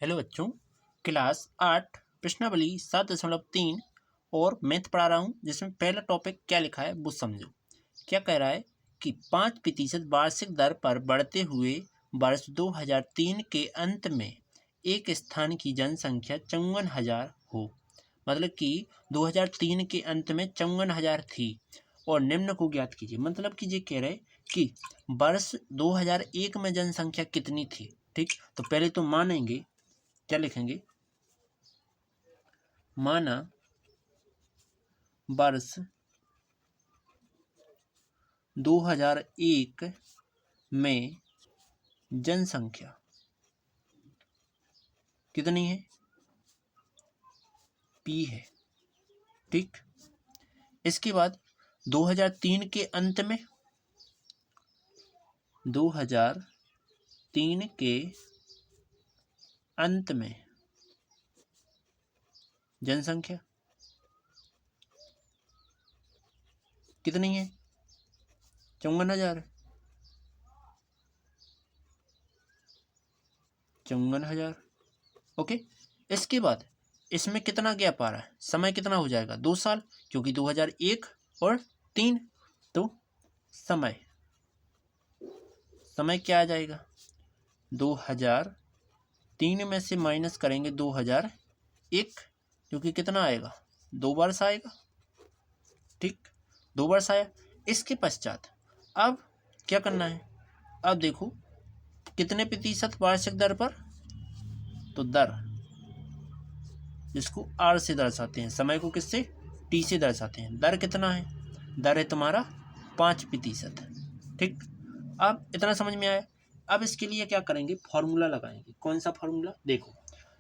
Hello बच्चों, class 8 प्रश्नावली 7.3 और मैथ पढ़ा रहा हूँ, जिसमें पहला टॉपिक क्या लिखा है वो समझो। क्या कह रहा है कि 5% वार्षिक दर पर बढ़ते हुए वर्ष 2003 के अंत में एक स्थान की जनसंख्या 54,000 हो। मतलब कि 2003 के अंत में 54,000 थी और निम्न को ज्ञात कीजिए। मतलब कि ये कह रहे कि वर्ष 2001 में जनसंख्या कितनी थी। ठीक, तो पहले तो मानेंगे, क्या लिखेंगे, माना वर्ष 2001 में जनसंख्या कितनी है, P है। ठीक, इसके बाद 2003 के अंत में 2003 के अंत में जनसंख्या कितनी है, 54,000। 54,000, ओके। इसके बाद इसमें कितना गैप आ रहा है, समय कितना हो जाएगा, 2 साल, क्योंकि 2001 और 3, तो समय क्या आ जाएगा, 2003 में से माइनस करेंगे 2001, क्योंकि कितना आएगा, 2 वर्ष आएगा। ठीक, 2 वर्ष आया। इसके पश्चात अब क्या करना है, अब देखो कितने प्रतिशत वार्षिक दर पर, तो दर जिसको R से दर्शाते हैं, समय को किससे, T से दर्शाते हैं। दर कितना है, दर है तुम्हारा 5%। ठीक, अब इतना समझ में आया। अब इसके लिए क्या करेंगे, फॉर्मूला लगाएंगे। कौन सा फॉर्मूला, देखो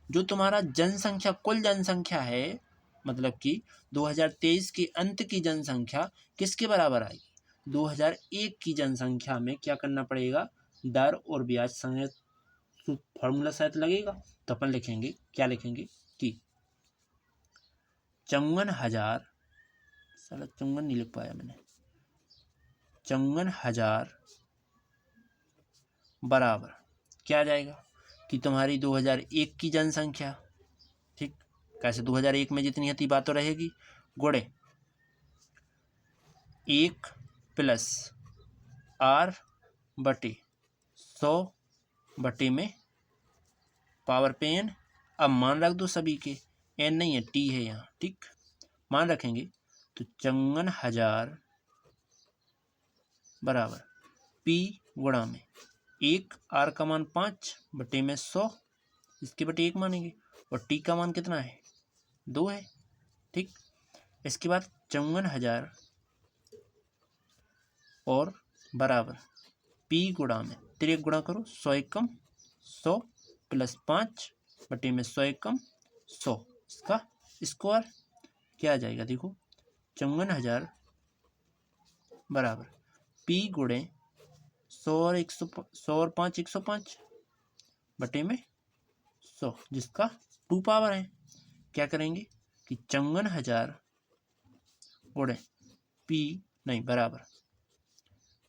जो तुम्हारा जनसंख्या, कुल जनसंख्या है, मतलब कि 2023 के अंत की जनसंख्या किसके बराबर आएगी, 2001 की जनसंख्या में क्या करना पड़ेगा, दर और ब्याज संयुक्त फॉर्मूला शायद लगेगा। तो अपन लिखेंगे, क्या लिखेंगे कि 54,000, साला 54 नहीं लिख पाया मैंने, 54,000 बराबर क्या आ जाएगा कि तुम्हारी 2001 की जनसंख्या, ठीक, कैसे 2001 में जितनी थी बात तो रहेगी, गुणे 1 प्लस R बटे 100 बटे में पावर पे n। अब मान रख दो सभी के, n नहीं है, T है यहाँ। ठीक, मान रखेंगे तो 54,000 बराबर P गुणा में 1, R का मान 5 बटे में 100, इसके बटे 1 मानेंगे, और T का मान कितना है, 2 है। ठीक, इसके बाद 54,000 और बराबर P गुणा में 3 गुणा करो, 100 एकम 100 प्लस 5 बटे में 100 एकम 100, इसका स्क्वायर क्या आ जाएगा, देखो 54,000 बराबर P गुणे 100 और 100 और 5 105 बटे में 100, जिसका 2 पावर है। क्या करेंगे कि 54,000 गुणे P नहीं बराबर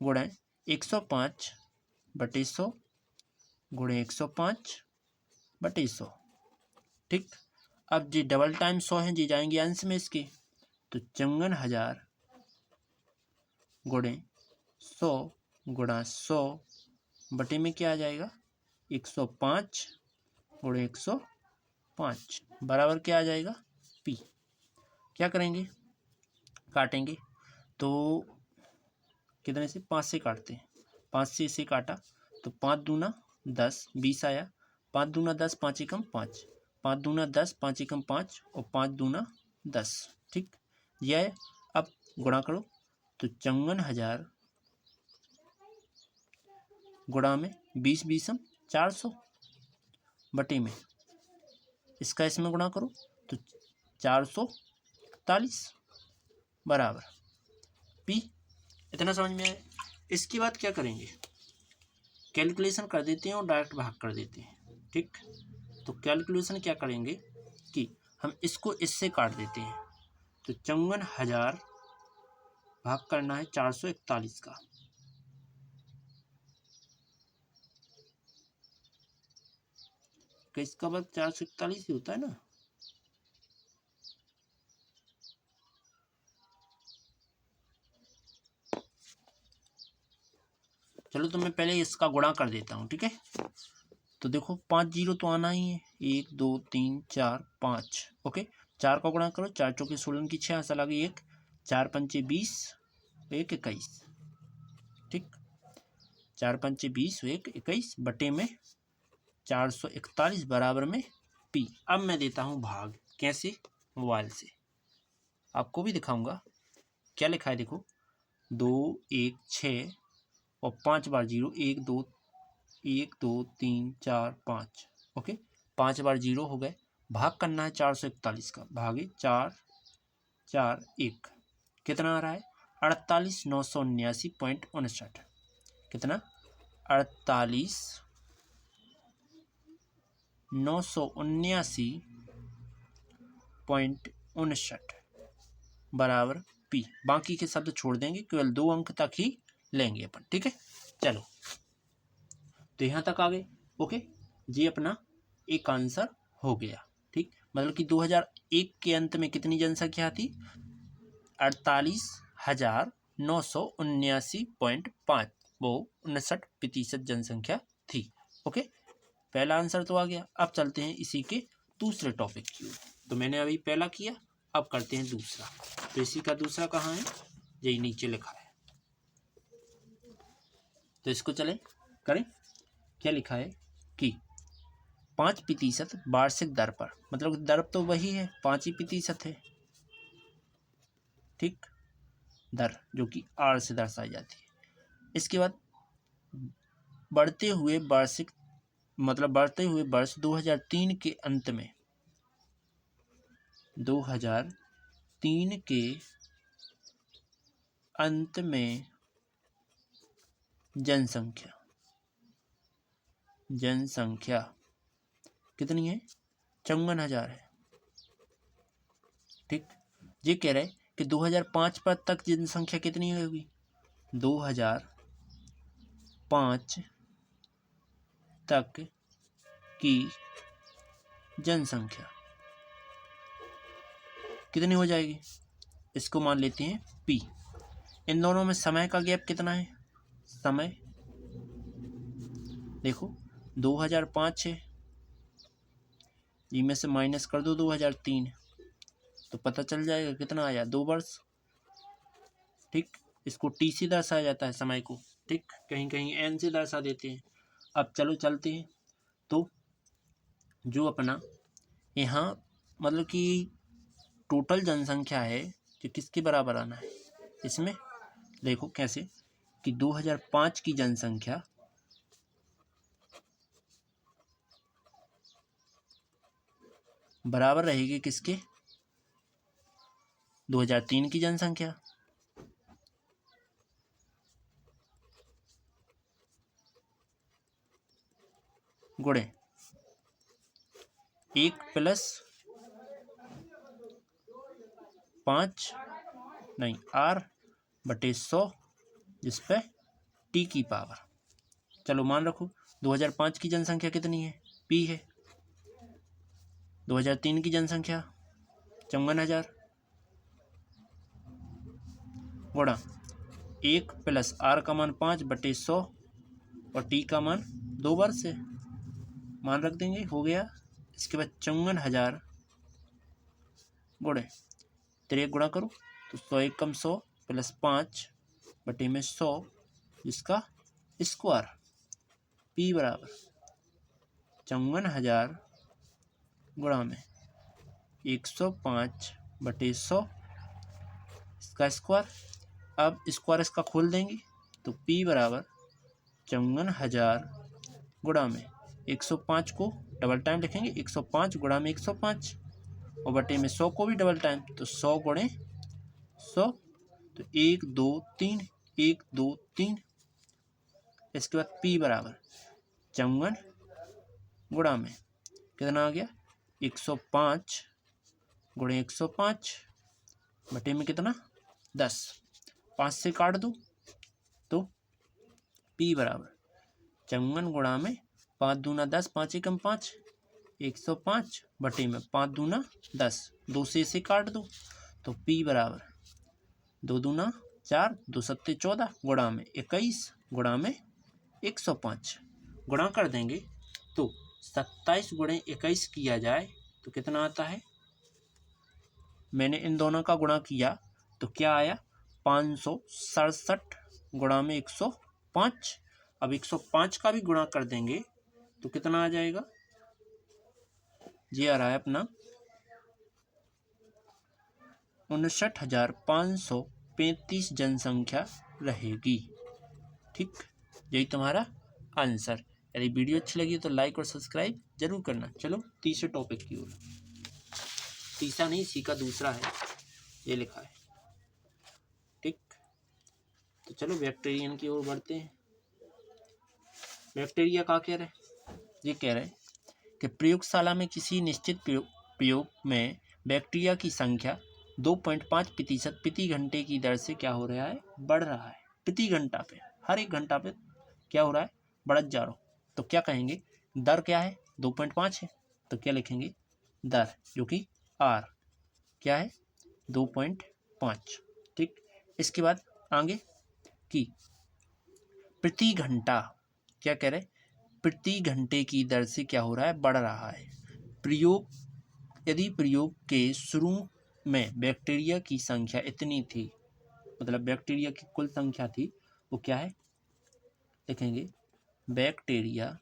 गुणे 105 बटे 100 गुणे 105 बटे 100। ठीक, अब जी डबल टाइम 100 है, जी जाएंगे अंश में इसके, तो 54,000 गुणे 100 गुणा 100 बटे में क्या आ जाएगा, 105 गुणे 105 बराबर क्या आ जाएगा, P। क्या करेंगे, काटेंगे, तो कितने से, 5 से काटते हैं, 5 से इसे काटा तो 5 दूना 10, 20 आया, 5 दूना 10, 5 एकम 5, 5 दूना 10, 5 एकम 5 और 5 दूना 10। ठीक, यह है। अब गुणा करो तो 54,000 गुणा में 20 बीसम 400 बटे में इसका इसमें गुणा करो तो 441 बराबर P। इतना समझ में आया। इसके बाद क्या करेंगे, कैलकुलेशन कर देते हैं और डायरेक्ट भाग कर देते हैं। ठीक, तो कैलकुलेशन क्या करेंगे कि हम इसको इससे काट देते हैं, तो 54,000 भाग करना है 441 का, 21 का वर्ग 441 ही होता है ना। चलो तो मैं पहले इसका गुणा कर देता हूँ, ठीक है। तो देखो 5 जीरो तो आना ही है, 1 2 3 4 5। ओके, 4 का गुणा करो, 4 चौके 16 की 6 आंसर लगी 1, 4 पंचे 20, 1 21, ठीक। 4 पंचे 20, 1 21 बटे में 441 बराबर में पी। अब मैं देता हूँ भाग, कैसे? मोबाइल से आपको भी दिखाऊंगा। क्या लिखा है देखो, 2 1 6 और 5 बार 0, 1 2 3 4 5। ओके, 5 बार 0 हो गए। भाग करना है 441 का, भागे 4 4 1, कितना आ रहा है? 48,979.59। कितना? 48,979.59 बराबर पी। बाकी के शब्द छोड़ देंगे, केवल 2 अंक तक ही लेंगे अपन, ठीक है। चलो तो यहाँ तक आ गए। ओके, ये अपना एक आंसर हो गया, ठीक। मतलब कि 2001 के अंत में कितनी जनसंख्या थी? 48,979.5, वो 59% जनसंख्या थी। ओके, पहला आंसर तो आ गया। अब चलते हैं इसी के दूसरे टॉपिक की ओर। तो मैंने अभी पहला किया, अब करते हैं दूसरा। तो इसी का दूसरा कहाँ है? यही नीचे लिखा है, तो इसको चले करें। क्या लिखा है कि 5% वार्षिक दर पर, मतलब दर तो वही है, 5% है, ठीक। दर जो कि आर से दर्शाई जाती है। इसके बाद बढ़ते हुए वार्षिक, मतलब बढ़ते हुए वर्ष 2003 के अंत में, 2003 के अंत में जनसंख्या कितनी है? 54,000 है, ठीक। ये कह रहे कि 2005 पर तक जनसंख्या कितनी होगी? 2005 तक की जनसंख्या कितनी हो जाएगी? इसको मान लेते हैं पी। इन दोनों में समय का गैप कितना है? समय देखो 2005 है, इनमें से माइनस कर दो 2003, तो पता चल जाएगा कितना आया, 2 वर्ष, ठीक। इसको टी से दर्शाया जाता है समय को, ठीक। कहीं कहीं एन से दर्शा देते हैं। अब चलो चलते हैं। तो जो अपना यहाँ मतलब कि टोटल जनसंख्या है, कि किसके बराबर आना है इसमें? देखो कैसे कि 2005 की जनसंख्या बराबर रहेगी किसके? 2003 की जनसंख्या, गुणे 1 प्लस 5 नहीं आर बटे 100, जिस पे टी की पावर। चलो मान रखो 2005 की जनसंख्या कितनी है? पी है। 2003 की जनसंख्या 54,000 गुणा 1 प्लस आर का मान 5 बटे 100 और टी का मान 2 वर्ष है, मान रख देंगे, हो गया। इसके बाद 54,000 गुणे 3 गुणा करो तो 100 एकम 100 प्लस 5 बटे में 100, जिसका स्क्वायर पी बराबर 54,000 गुणा में 105 बटे 100, इसका स्क्वायर। अब स्क्वायर इसका खोल देंगे तो पी बराबर 54,000 गुणा में 105 को डबल टाइम लिखेंगे, 105 गुणा में 105 और बटे में 100 को भी डबल टाइम, तो 100 गुणे 100, तो 1 2 3 1 2 3। इसके बाद पी बराबर 54 गुणा में कितना आ गया? 105 गुणे 105 बटे में कितना? 10। 5 से काट दो तो पी बराबर 54 गुणा में 5 दूना 10, 5 एकम 5, 105 बटे में 5 दूना 10, 2 से इसे काट दो तो P बराबर 2 दूना 4, 2 सत्ते 14 गुणा में 21 गुणा में 105 गुणा कर देंगे तो 27 गुणे 21 किया जाए तो कितना आता है। मैंने इन दोनों का गुणा किया तो क्या आया 567 गुणा में 105। अब 105 का भी गुणा कर देंगे तो कितना आ जाएगा, ये आ रहा है अपना 59,535 जनसंख्या रहेगी। ठीक, यही तुम्हारा आंसर। यदि वीडियो अच्छी लगी तो लाइक और सब्सक्राइब जरूर करना। चलो तीसरे टॉपिक की ओर। तीसरा नहीं, सी का दूसरा है, ये लिखा है। ठीक, तो चलो बैक्टीरियन की ओर बढ़ते हैं। बैक्टीरिया का कह रहे, ये कह रहे कि प्रयोगशाला में किसी निश्चित प्रयोग में बैक्टीरिया की संख्या 2.5% प्रति घंटे की दर से क्या हो रहा है, बढ़ रहा है। प्रति घंटा पे, हर एक घंटा पे क्या हो रहा है, बढ़त जा रहा हो। तो क्या कहेंगे, दर क्या है 2.5 है, तो क्या लिखेंगे दर, जो कि R क्या है 2.5। ठीक, इसके बाद आगे कि प्रति घंटा क्या कह रहे, प्रति घंटे की दर से क्या हो रहा है, बढ़ रहा है। प्रयोग, यदि प्रयोग के शुरू में बैक्टीरिया की संख्या इतनी थी, मतलब बैक्टीरिया की कुल संख्या थी, वो क्या है, लिखेंगे बैक्टीरिया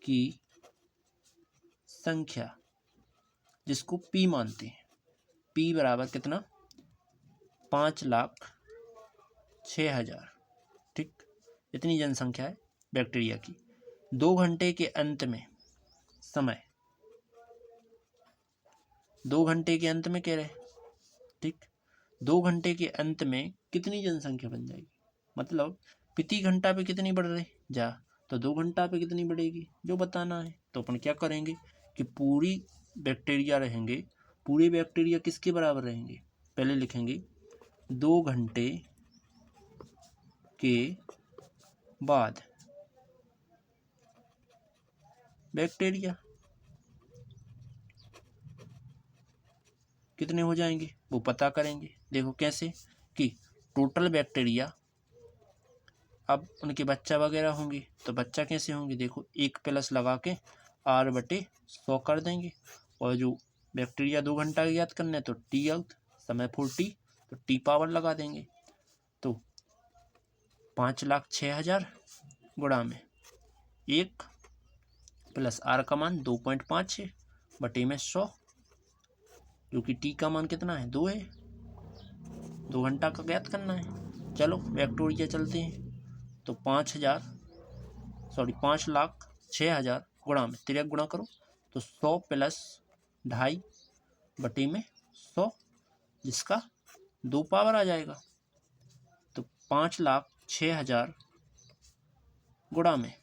की संख्या, जिसको P मानते हैं। P बराबर कितना, 5,06,000। ठीक, इतनी जनसंख्या है बैक्टीरिया की। 2 घंटे के अंत में समय, 2 घंटे के अंत में कह रहे। ठीक, 2 घंटे के अंत में कितनी जनसंख्या बन जाएगी, मतलब प्रति घंटा पे कितनी बढ़ रही जा, तो 2 घंटा पे कितनी बढ़ेगी जो बताना है। तो अपन क्या करेंगे कि पूरी बैक्टीरिया रहेंगे, पूरे बैक्टीरिया किसके बराबर रहेंगे, पहले लिखेंगे 2 घंटे के बाद बैक्टीरिया कितने हो जाएंगे वो पता करेंगे। देखो कैसे कि टोटल बैक्टीरिया, अब उनके बच्चा वगैरह होंगे तो बच्चा कैसे होंगे, देखो 1 प्लस लगा के R/100 कर देंगे। और जो बैक्टीरिया 2 घंटा की याद करना है तो T आउट, समय 40 तो T पावर लगा देंगे। तो 5,06,000 गुणा में 1 प्लस R का मान 2.5 है बटे में 100, जो कि T का मान कितना है 2 है, 2 घंटा का ज्ञात करना है। चलो बैक्टीरिया चलते हैं तो 5,06,000 गुणा में 3 गुणा करो तो 100 प्लस 2.5 बटे में 100, जिसका 2 पावर आ जाएगा। तो 5,06,000 गुणा में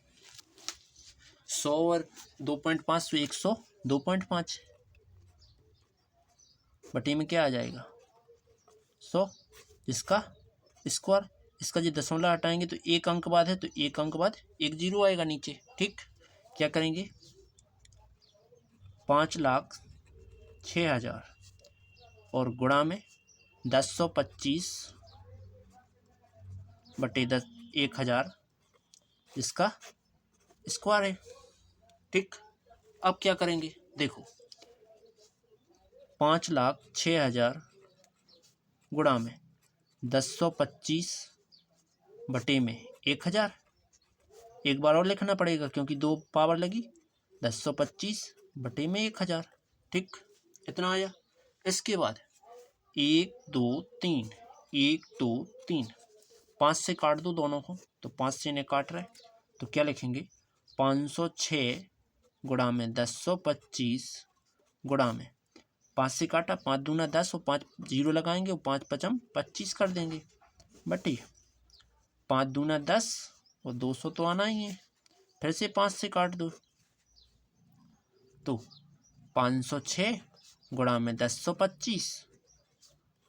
100 और 2.5 तो 100, 2.5 बटे में क्या आ जाएगा 100, जिसका स्क्वायर। इसका जो दशमलव हटाएंगे तो 1 अंक बाद है तो 1 अंक बाद 1 जीरो आएगा नीचे। ठीक, क्या करेंगे 5,06,000 और गुणा में 1025 बटे 1,000, जिसका स्क्वायर है। ठीक, अब क्या करेंगे, देखो 5,06,000 गुणा में 1025 बटे में 1,000, एक बार और लिखना पड़ेगा क्योंकि 2 पावर लगी, 1025 बटे में 1,000। ठीक, इतना आया। इसके बाद 1 2 3, 1 2 3, 5 से काट दो दोनों को तो 5 से इन्हें काट रहा है तो क्या लिखेंगे 506 गुणा में 1025 गुणा में 5 से काटा, 5 दूना 10 और 5 जीरो लगाएंगे और 5 पचम 25 कर देंगे बटी 5 दूना 10 और 200 तो आना ही है। फिर से 5 से काट दो तो 506 गुणा में 1025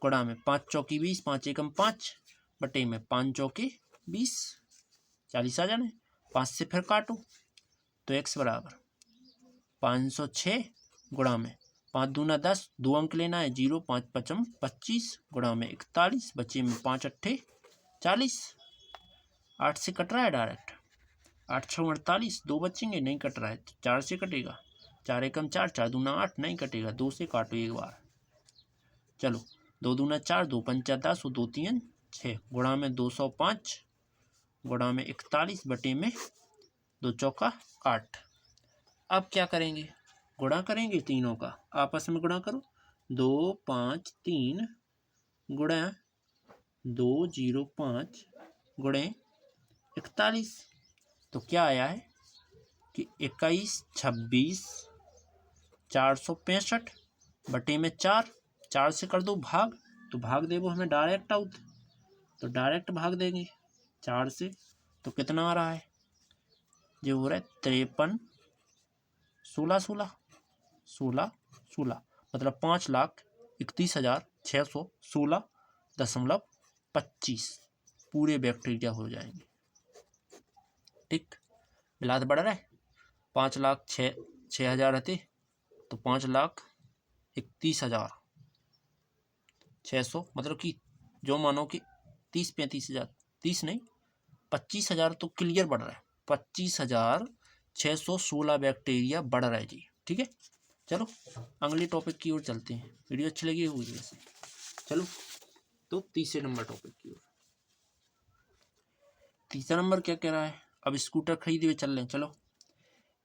गुणा में 5 चौकी 20, 5 एकम 5 बटे में 5 चौके 20, 40 आ जाने। 5 से फिर काटो तो x बराबर 506 गुणा में 5 दूना 10, 2 अंक लेना है 0, 5 पचम 25 गुणा में 41, बचे में 5 अट्ठे 40। 8 से कट रहा है डायरेक्ट, 8 6 48, 2 बचेंगे, नहीं कट रहा है तो 4 से कटेगा, 4 एकम 4, 4 दूना 8, नहीं कटेगा, 2 से काटो एक बार। चलो 2 दूना 4, 2 पंचा 10, 2 तीन 6 गुणा में 205 गुणा में 41 बटे में 2 चौका 8। अब क्या करेंगे, गुणा करेंगे तीनों का, आपस में गुणा करो। 2 5 3 गुणा 2 0 5 गुणे 41, तो क्या आया है कि 21 26 465 बटे में 4, 4 से कर दो भाग, तो भाग देवो हमें डायरेक्ट आउट, तो डायरेक्ट भाग देंगे 4 से, तो कितना आ रहा है, जो हो रहा है 53 16 16 16 16, मतलब 5,31,616.25 पूरे बैक्टीरिया हो जाएंगे। ठीक, बिलात बढ़ रहा है, 5,06,000 रहते तो 5,31,600, मतलब कि जो मानो कि 30-35,000, 30 नहीं 25,000 तो क्लियर बढ़ रहा है, 25,616 बैक्टीरिया बढ़ रहा है जी। ठीक है, चलो अगले टॉपिक की ओर चलते हैं, वीडियो अच्छी लगी होगी वैसे। चलो तो तीसरे नंबर टॉपिक की ओर। तीसरा नंबर क्या कह रहा है, अब स्कूटर खरीदे हुए चल रहे हैं। चलो,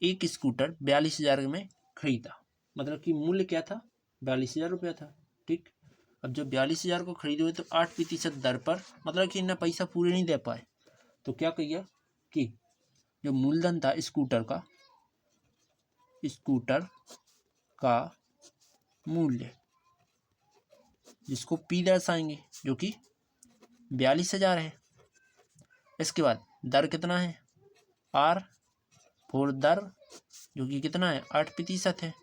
एक स्कूटर 42,000 में खरीदा, मतलब कि मूल्य क्या था, 42,000 रुपया था। ठीक, अब जब 42,000 को खरीदे हुए तो 8% दर पर, मतलब कि इन्हें पैसा पूरे नहीं दे पाए, तो क्या किया कि जो मूलधन था स्कूटर का मूल्य, जिसको P दर्शाएंगे, जो कि 42,000 है। इसके बाद दर कितना है, R फोर दर, जो कि कितना है 8% है,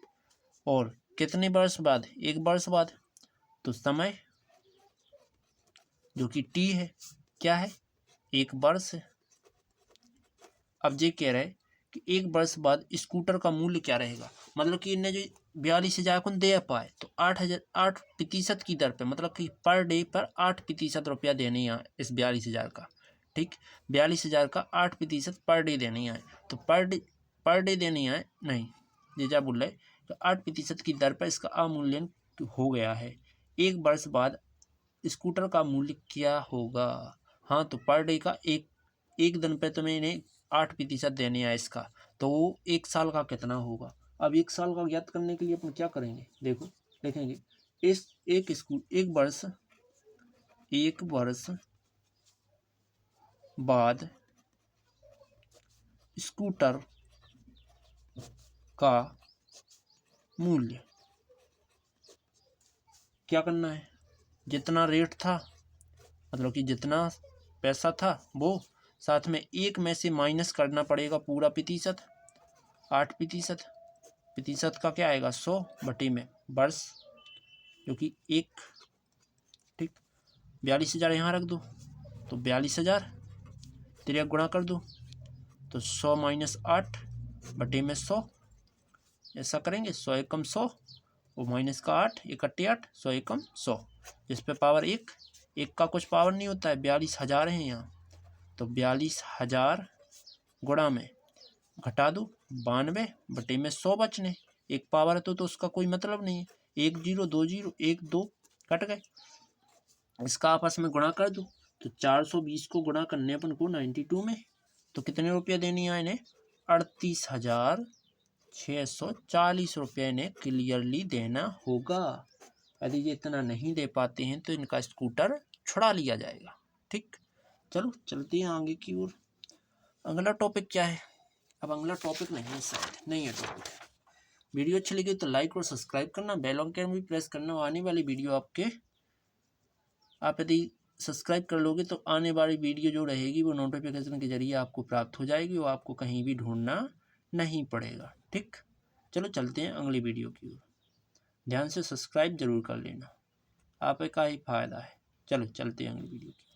और कितने वर्ष बाद, 1 वर्ष बाद, तो समय जो कि T है, क्या है 1 वर्ष है। अब ये कह रहे हैं कि 1 वर्ष बाद स्कूटर का मूल्य क्या रहेगा, मतलब कि इन्हें जो 42,000 को दे पाए तो 8% की दर पे, मतलब कि पर डे पर 8% रुपया देने हैं इस 42,000 का। ठीक, 42,000 का 8% पर डे देने हैं, तो पर डे देने हैं नहीं, ये क्या बोल रहे हैं, तो 8% की दर पर इसका अवमूल्यन हो गया है। 1 वर्ष बाद स्कूटर का मूल्य क्या होगा, हाँ तो पर डे का एक दिन पे तुम्हें इन्हें 8% देने हैं इसका, तो वो 1 साल का कितना होगा। अब 1 साल का ज्ञात करने के लिए अपन क्या करेंगे, देखो देखेंगे, इस एक वर्ष बाद स्कूटर का मूल्य क्या करना है, जितना रेट था, मतलब कि जितना पैसा था वो, साथ में 1 में से माइनस करना पड़ेगा पूरा प्रतिशत, 8% का क्या आएगा 100 बटे में वर्ष, जो कि 1। ठीक, 42,000 यहाँ रख दो, तो 42,000 3 गुणा कर दो, तो 100 माइनस 8 बटे में 100, ऐसा करेंगे 100 एकम 100 और माइनस का 8, 1 अट्ठे 8, 100 एकम 100, जिस पे पावर 1 का कुछ पावर नहीं होता है, 42,000 है यहाँ, तो 42,000 गुणा में घटा दो 92 बटे में 100 बचने, 1 पावर है तो उसका कोई मतलब नहीं है, 1 0 2 0 1 2 कट गए, इसका आपस में गुणा कर दो, तो 420 को गुणा करने अपन को 92 में, तो कितने रुपया देनी है इन्हें, 38,640 रुपये इन्हें क्लियरली देना होगा। यदि ये इतना नहीं दे पाते हैं तो इनका स्कूटर छुड़ा लिया जाएगा। ठीक, चलो चलते हैं आगे की ओर। अगला टॉपिक क्या है, अब अगला टॉपिक नहीं है, शायद नहीं है टॉपिक। वीडियो अच्छी लगी तो लाइक और सब्सक्राइब करना, बेल आइकन भी प्रेस करना, आने वाली वीडियो आप यदि सब्सक्राइब कर लोगे तो आने वाली वीडियो जो रहेगी वो नोटिफिकेशन के जरिए आपको प्राप्त हो जाएगी, वो आपको कहीं भी ढूंढना नहीं पड़ेगा। ठीक, चलो चलते हैं अगली वीडियो की ओर। ध्यान से सब्सक्राइब जरूर कर लेना, आपका ही फायदा है। चलो चलते हैं अगली वीडियो की।